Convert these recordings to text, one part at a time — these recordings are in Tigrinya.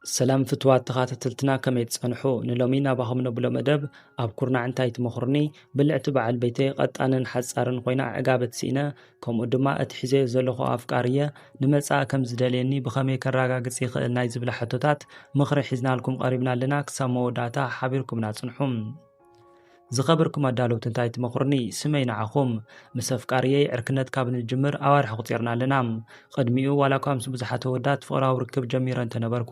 ሰላም ፍትዋት ተኻተልትና ከመይ ጸንሑ ንሎሚ ናባኹም ነብሎ መደብ ኣብ ኩርና እንታይ ትመኽርኒ ብልዕቲ በዓል ቤተይ ቀጣንን ሓጻርን ኮይና ዕጋበት ሲነ ከምኡ ድማ እቲ ሒዘ ዘለኹ ኣፍቃርየ ንመጻእ ከም ዝደልየኒ ብኸመይ ከረጋግጽ ይኽእል ናይ ዝብላ ሕቶታት ምኽሪ ሒዝናልኩም ቀሪብና ኣለና። ክሳብ መወዳእታ ሓቢርኩምና ጽንሑም። ዝኸበርኩም ኣዳለውት እንታይ ትመኽርኒ ስመይ ንዓኹም ምስ ኣፍቃርየይ ዕርክነት ካብ ንጅምር ኣዋርሒ ቁጽርና ኣለና። ቅድሚኡ ዋላ እኳ ምስ ብዙሓት ወዳት ፍቕራዊ ርክብ ጀሚረ እንተነበርኩ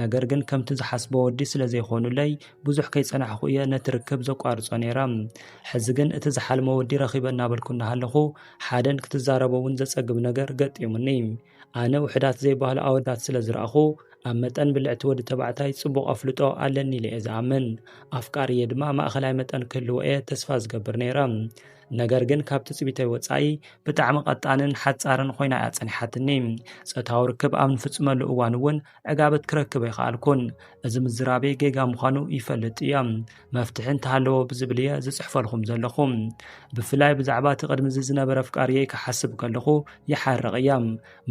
ነገር ግን ከምቲ ዝሓስቦ ወዲ ስለ ዘይኾኑለይ ብዙሕ ከይጸናሕኹ እየ ነቲ ርክብ ዘቋርጾ ነይረ። ሕዚ ግን እቲ ዝሓልሞ ወዲ ረኺበ እናበልኩ እናሃለኹ ሓደን ክትዛረቦ እውን ዘጸግብ ነገር ገጢሙኒ። ኣነ ውሕዳት ዘይባህሉ ኣወዳት ስለ ዝረኣኹ ኣብ መጠን ብልዕቲ ወዲ ተባዕታይ ጽቡቕ ኣፍልጦ ኣለኒ ኢለ እየ ዝኣምን። ኣፍቃርየ ድማ ማእኸላይ መጠን ክህልዎ እየ ተስፋ ዝገብር ነይረ። ነገር ግን ካብቲ ጽቢተይ ወጻኢ ብጣዕሚ ቀጣንን ሓጻርን ኮይና እያ ጸኒሓትኒ። ጸታዊ ርክብ ኣብ ንፍጽመሉ እዋን እውን ዕጋበት ክረክብ ኣይከኣልኩን። እዚ ምዝራበይ ጌጋ ምዃኑ ይፈልጥ እየ። መፍትሒ እንተሃለዎ ብዝብል እየ ዝጽሕፈልኩም ዘለኹም። ብፍላይ ብዛዕባ እቲ ቅድሚ ዝነበረ ኣፍቃርየይ ክሓስብ ከለኹ ይሓርቕ እያ።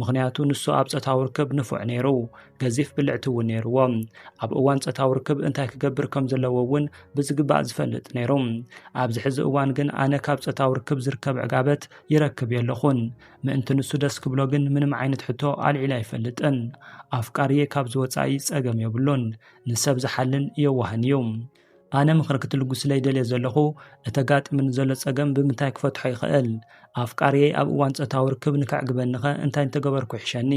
ምክንያቱ ንሱ ኣብ ጸታዊ ርክብ ንፉዕ ነይሩ፣ ገዚፍ ብልዕቲ እውን ነይርዎ። ኣብ እዋን ጸታዊ ርክብ እንታይ ክገብር ከም ዘለዎ እውን ብዝግባእ ዝፈልጥ ነይሩ። ኣብዚ ሕዚ እዋን ግን ኣነ ካብ ጸታዊ ርክብ ዝርከብ ዕጋበት ይረክብ የለኹን። ምእንቲ ንሱ ደስ ክብሎ ግን ምንም ዓይነት ሕቶ ኣልዒሉ ኣይፈልጥን። ኣፍቃርየ ካብ ዝወጻኢ ጸገም የብሉን፣ ንሰብ ዝሓልን የዋህን እዩ። ኣነ ምኽሪ ክትልጉስለይ ደልየ ዘለኹ እተጋጥምን ዘሎ ጸገም ብምንታይ ክፈትሖ ይኽእል? ኣፍቃርየይ ኣብ እዋን ጸታዊ ርክብ ንከዕግበኒኸ እንታይ እንተገበርኩ ይሕሸኒ?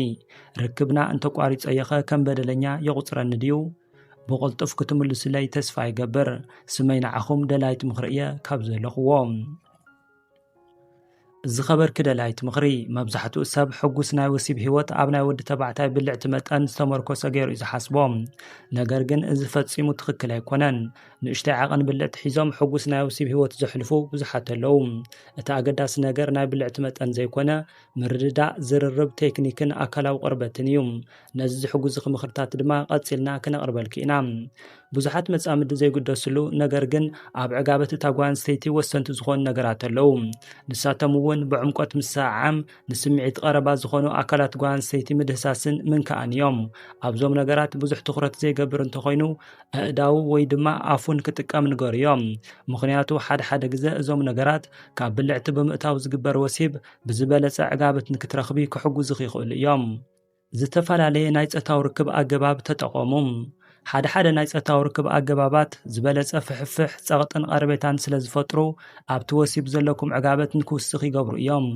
ርክብና እንተቋሪጸየኸ ከም በደለኛ የቑጽረኒ ድዩ? ብቕልጡፍ ክትምልሱለይ ተስፋ ይገብር። ስመይ ንዓኹም ደላይት ምኽሪ እየ ካብ ዘለኽዎም። ዝኸበርክ ደላይት ምኽሪ መብዛሕትኡ ሰብ ሕጉስ ናይ ወሲብ ህይወት ኣብ ናይ ወዲ ተባዕታይ ብልዕቲ መጠን ዝተመርኮሰ ገይሩ እዩ ዝሓስቦም። ነገር ግን እዚ ፈጺሙ ትኽክል ኣይኮነን። ንእሽተይ ዓቐን ብልዕቲ ሒዞም ሕጉስ ናይ ወሲብ ህይወት ዘሕልፉ ብዙሓት ኣለዉ። እቲ ኣገዳሲ ነገር ናይ ብልዕቲ መጠን ዘይኮነ ምርድዳእ፣ ዝርርብ ቴክኒክን ኣካላዊ ቅርበትን እዩ። ነዚ ዝሕጉዙ ምኽርታት ድማ ቀጺልና ክነቕርበልክ ኢና። ብዙሓት መጻምዲ ዘይግደስሉ ነገር ግን ኣብ ዕጋበት እታ ጓል ኣንስተይቲ ወሰንቲ ዝኾኑ ነገራት ኣለዉ። ንሳቶም እውን ብዕምቆት ምስዓዓም፣ ንስምዒት ቀረባ ዝኾኑ ኣካላት ጓል ኣንስተይቲ ምድህሳስን ምንከኣን እዮም። ኣብዞም ነገራት ብዙሕ ትኹረት ዘይገብር እንተኾይኑ ኣእዳው ወይ ድማ ኣፉን ክጥቀም ንገሩ እዮም። ምክንያቱ ሓደ ግዜ እዞም ነገራት ካብ ብልዕቲ ብምእታው ዝግበር ወሲብ ብዝበለጸ ዕጋበት ንክትረኽቢ ክሕጉዙ ይኽእሉ እዮም። ዝተፈላለየ ናይ ጸታዊ ርክብ ኣገባብ ተጠቐሙ። ሓደ ናይ ጸታዊ ርክብ ኣገባባት ዝበለጸ ፍሕፍሕ ጸቕጥን ቀረቤታን ስለ ዝፈጥሩ ኣብቲ ወሲብ ዘለኩም ዕጋበት ንክውስኽ ይገብሩ እዮም።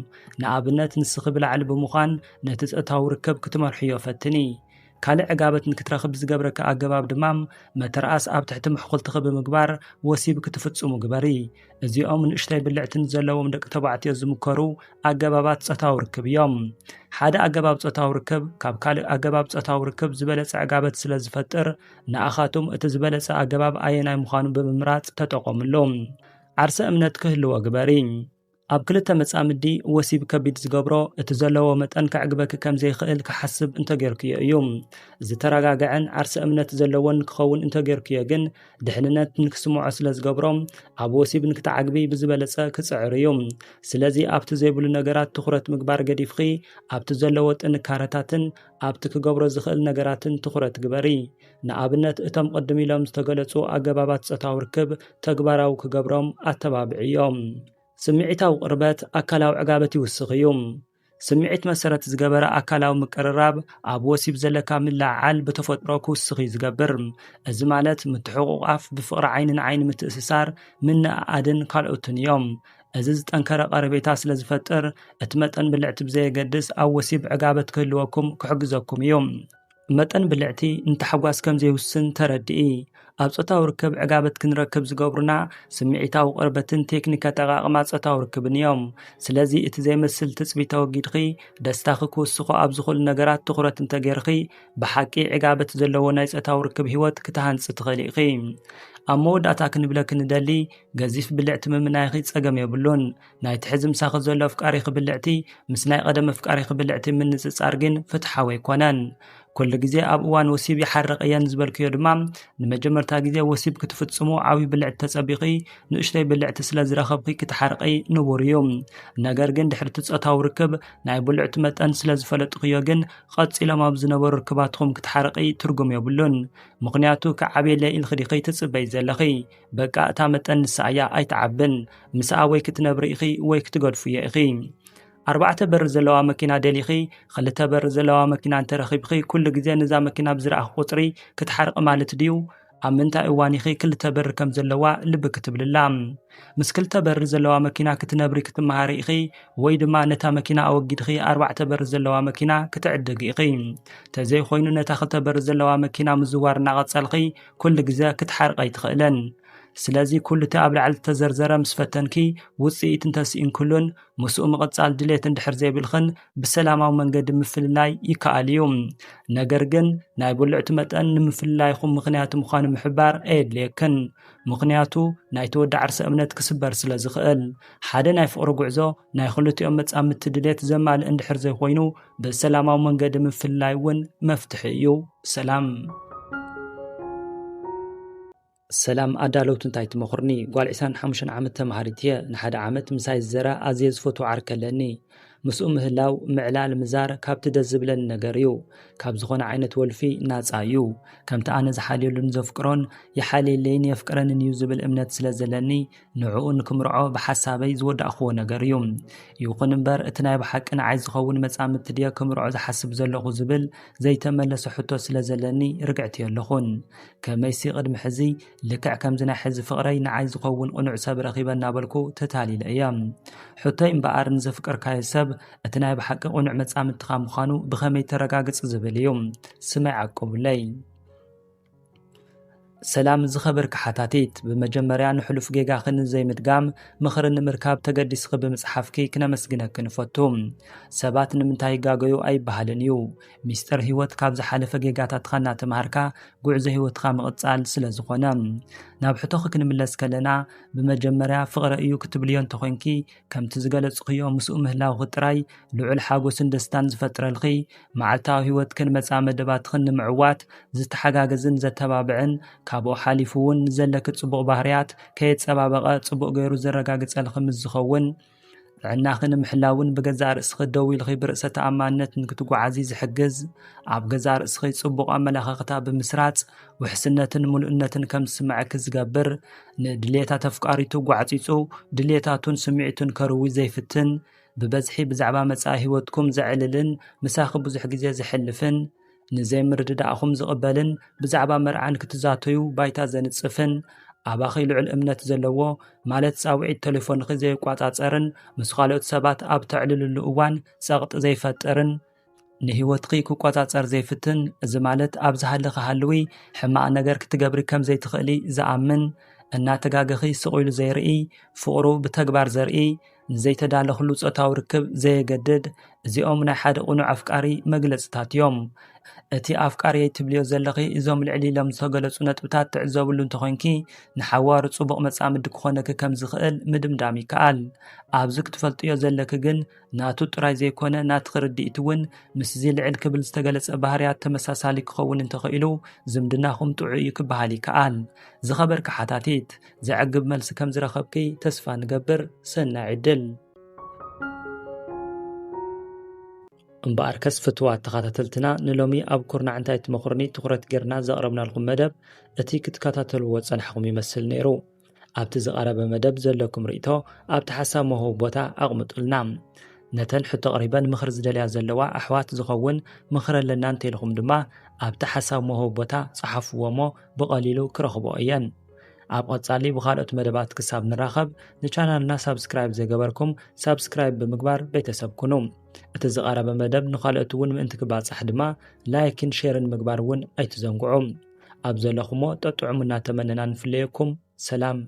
ንኣብነት ንስኺ ብላዕሊ ብምዃን ነቲ ጸታዊ ርክብ ክትመርሑ ፈትኒ። ካልእ ዕጋበት ንክትረኽብ ዝገብረካ ኣገባብ ድማ መተርኣስ ኣብ ትሕቲ ምሕኩልትኺ ብምግባር ወሲብ ክትፍጽሙ ግበሪ። እዚኦም ንእሽተይ ብልዕትን ዘለዎም ደቂ ተባዕትዮ ዝምከሩ ኣገባባት ጸታዊ ርክብ እዮም። ሓደ ኣገባብ ጸታዊ ርክብ ካብ ካልእ ኣገባብ ጸታዊ ርክብ ዝበለጸ ዕጋበት ስለ ዝፈጥር ንኣኻቱም እቲ ዝበለጸ ኣገባብ ኣየናይ ምዃኑ ብምምራጽ ተጠቐምሉ። ዓርሰ እምነት ክህልዎ ግበሪ። ኣብ ክልተ መጻምዲ ወሲብ ከቢድ ዝገብሮ እቲ ዘለዎ መጠን ከዕግበክ ከም ዘይኽእል ክሓስብ እንተጌርክዮ እዩ። ዝተረጋግዐን ዓርሰ እምነት ዘለዎን ክኸውን እንተጌርክዮ ግን ድሕንነት ንክስምዖ ስለ ዝገብሮም ኣብ ወሲብ ንክትዓግቢ ብዝበለጸ ክጽዕር እዩ። ስለዚ ኣብቲ ዘይብሉ ነገራት ትኹረት ምግባር ገዲፍኺ ኣብቲ ዘለዎ ጥንካረታትን ኣብቲ ክገብሮ ዝኽእል ነገራትን ትኹረት ግበሪ። ንኣብነት እቶም ቅድም ኢሎም ዝተገለጹ ኣገባባት ጸታዊ ርክብ ተግባራዊ ክገብሮም ኣተባብዕ እዮም። ስምዒታዊ ቅርበት ኣካላዊ ዕጋበት ይውስኽ እዩ። ስምዒት መሰረት ዝገበረ ኣካላዊ ምቅርራብ ኣብ ወሲብ ዘለካ ምልዓዓል ብተፈጥሮ ክውስኽ እዩ ዝገብር። እዚ ማለት ምትሕቑቓፍ፣ ብፍቕሪ ዓይኒ ንዓይኒ ምትእስሳር፣ ምንኣኣድን ካልኦትን እዮም። እዚ ዝጠንከረ ቀረቤታ ስለ ዝፈጥር እቲ መጠን ብልዕቲ ብዘየገድስ ኣብ ወሲብ ዕጋበት ክህልወኩም ክሕግዘኩም እዩ። መጠን ብልዕቲ እንተሓጓስ ከም ዘይውስን ተረድኢ። ኣብ ጸታዊ ርክብ ዕጋበት ክንረክብ ዝገብሩና ስምዒታዊ ቅርበትን ቴክኒክ ኣጠቓቕማ ጸታዊ ርክብን እዮም። ስለዚ እቲ ዘይመስል ትጽቢት ተወጊድኺ ደስታኺ ክውስኹ ኣብ ዝኽእሉ ነገራት ትኹረት እንተጌርኺ ብሓቂ ዕጋበት ዘለዎ ናይ ጸታዊ ርክብ ህይወት ክትሃንጽ ትኽእል ኢኺ። ኣብ መወዳእታ ክንብለክ ንደሊ ገዚፍ ብልዕቲ ምምናይኺ ጸገም የብሉን። ናይቲ ሕዚ ምሳኺ ዘሎ ኣፍቃሪኺ ብልዕቲ ምስ ናይ ቀደም ኣፍቃሪኺ ብልዕቲ ምንጽጻር ግን ፍትሓዊ ኣይኮነን። كل جزء أبوان وسيب يحرق أيان زبل كيرمام نمجمر تاجزء وسيب كتفتسمو عوي بلع التسابقي نشتي بلع تسلاز رخبقي كتحرقي نبوريوم نجارجن دحرت تسأتاو ركب ناي بلع تمت أنسلاز فلت قياجن قد إلى ما بزنبور ركباتهم كتحرقي ترجم يبلون مقنعتو كعبي لا الخريقي تسبي زلخي بقى تامت أنس عيا أي تعبن مساء ويك تنبريخي ويك تقعد في إخي 4 بر زلوا مكينة دليخي 2 بر زلوا مكينة ترخيبخي كل جزء نزا مكينة بزرع خطري كتحرق مالت ديو أمنتا إوانيخي كل تبر كم زلوا لب كتب للام مس كل تبر زلوا مكينة كتنبري كتمهاريخي ويدما نتا مكينة أوجدخي 4 بر زلوا مكينة كتعدقيخي تزي خوينو نتا 5 بر زلوا مكينة مزوار ناقص صالخي كل جزء كتحرق يتخيلن سلازي كل تقابل على التزرزرة مسفتنكي وصيت انتسئن كلن مسؤوم مقصال دليت اندحر زي بالخن بسلامة ومنقد مفللاي يكاليوم نقرقن نايبول اعتمتن نمفللاي خم مخنيات مخان محبار ايد ليكن مخنياتو نايتود عرس امنت كسبر سلازي خقل حدا نايف ارقعزو نايخلتي امت امت دليت زمال اندحر زي خوينو بسلامة ومنقد مفللاي ون مفتحيو سلام سلام أدالوت انتايت مخرني قال عسان حمشن عمت تمهاريتيا نحد عمت مساي الزرا أزيز فوتو عركلني مسؤوم مهلاو معلال مزار كاب تدزبلن نجاريو كاب زخون عينة ولفي ناس عيو كم تأنا زحالي لنزفكرون يحالي لين يفكرن نيوزب الامنات سلازلني نعونكم رعو بحسابي زود أخو نجاريوم يوقن بار اتناي بحق أنا عايز خون مسام تدياكم رعو زحسب زلخو زبل زي تملس حتو سلازلني رجعتي اللخون كما يصير محزي لكع كم زنا حز فقري نعايز خون قنع ساب رقيبا نابلكو تتالي الأيام حتى إن بقار نزفكر كايساب اتناي بحق قنع مسام تخام خانو بخمي ترقاقص زبليوم سمع عقب لي سلام زخبر كحاتاتيت بمجمريا نحلف جيجا خن زي مدقام مخرن مركاب تقدس خب مصحفكي كنا مسجنا كنفوتهم سبات نمنتاي جاجيو اي بحالنيو مستر هيوت كاب زحالف جيجا تتخنا تمهركا قعز هيوت خام قصال سلازخونا نابحتوخ كنملس كلنا بمجمريا فقر ايو كتب ليون تخوينكي كم تزقل صخيو مسؤوم مهلاو غطراي لعل حاقوسن دستان زفتر الخي معلتاو هيوت كن مسامة دبات خن معوات زتحقاقزن زتبابعن كابو حالفون زلك تصبغ بهريات كيت سبابقة تصبغ غيرو زرقاقت الخمز زخون عنا خن محلاون بجزار اسخي دوي الخبر ستأمانت نكتقو عزيز حجز عب جزار اسخي تصبغ أملا خطاب مسرات وحسنة ملؤنة كم سمعك زقابر دليتا تفكاريتو قعطيتو دليتاتون سمعتون كروي زيفتن ببزحي بزعبا مساهيوتكم زعللن مساخ بزح جزي زحلفن نزي مرددا أخم زقبلن بزعبا مرعان كتزاتيو بايتا زنصفن أباخي لعل امنت زلوو مالت ساوعي التليفون خزي قواطاصرن مسخالوت سبات اب تعلل الأوان سقط زي فترن نهيوتقي قواطاصر زي فتن از مالت ابزحلخ حلوي حما نجر كتجبر كم زي تخلي زامن እና ተጋገኺ ስቆይሉ ዘይርኢ ፍቅሩ ብተግባር ዘርኢ ንዘይተዳለኽሉ ፆታዊ ርክብ ዘየገድድ እዚኦም ናይ ሓደ ቁኑዕ ኣፍቃሪ መግለፅታት እዮም እቲ ኣፍቃሪ ትብልዮ ዘለኺ እዞም ልዕሊ ኢሎም ዝተገለፁ ነጥብታት ትዕዘብሉ እንተኮንኪ ንሓዋሩ ፅቡቕ መፃምዲ ክኾነክ ከም ዝኽእል ምድምዳም ይከኣል ኣብዚ ክትፈልጥዮ ዘለክ ግን ናቱ ጥራይ ዘይኮነ ናቲ ክርዲእት እውን ምስዚ ልዕል ክብል ዝተገለፀ ባህርያት ተመሳሳሊ ክኸውን እንተኽኢሉ ዝምድናኹም ጥዑይ እዩ ክበሃል ይከኣል ዝኸበርካ ሓታቲት ዘዕግብ መልሲ ከም ዝረኸብኪ ተስፋ ንገብር ሰናይ ዕድል እምበኣር ከስፍትዋ ተኸታተልትና ንሎሚ ኣብ ኩርናዕ እንታይ ትመኽርኒ ትኩረት ጌርና ዘቕረብና ልኩም መደብ እቲ ክትከታተልዎ ፀናሕኩም ይመስል ነይሩ ኣብቲ ዝቐረበ መደብ ዘለኩም ርእቶ ኣብቲ ሓሳብ መህቡ ቦታ ኣቕምጡልና ነተን ሕቶ ቀሪበን ምኽሪ ዝደልያ ዘለዋ ኣሕዋት ዝኸውን ምኽሪ ኣለና እንተኢልኩም ድማ ኣብቲ ሓሳብ መህቡ ቦታ ፀሓፍዎሞ ብቐሊሉ ክረኽቦ እየን ኣብ ቀጻሊ ብኻልኦት መደባት ክሳብ ንራኸብ ንቻናልና ሳብስክራይብ ዘይገበርኩም ሳብስክራይብ ብምግባር ቤተሰብ ኩኑ እቲ ዝቐረበ መደብ ንኻልኦት እውን ምእንቲ ክባፅሕ ድማ ላይክን ሼርን ምግባር እውን ኣይትዘንግዑ ኣብ ዘለኹሞ ጠጥዑም እናተመነና ንፍለየኩም ሰላም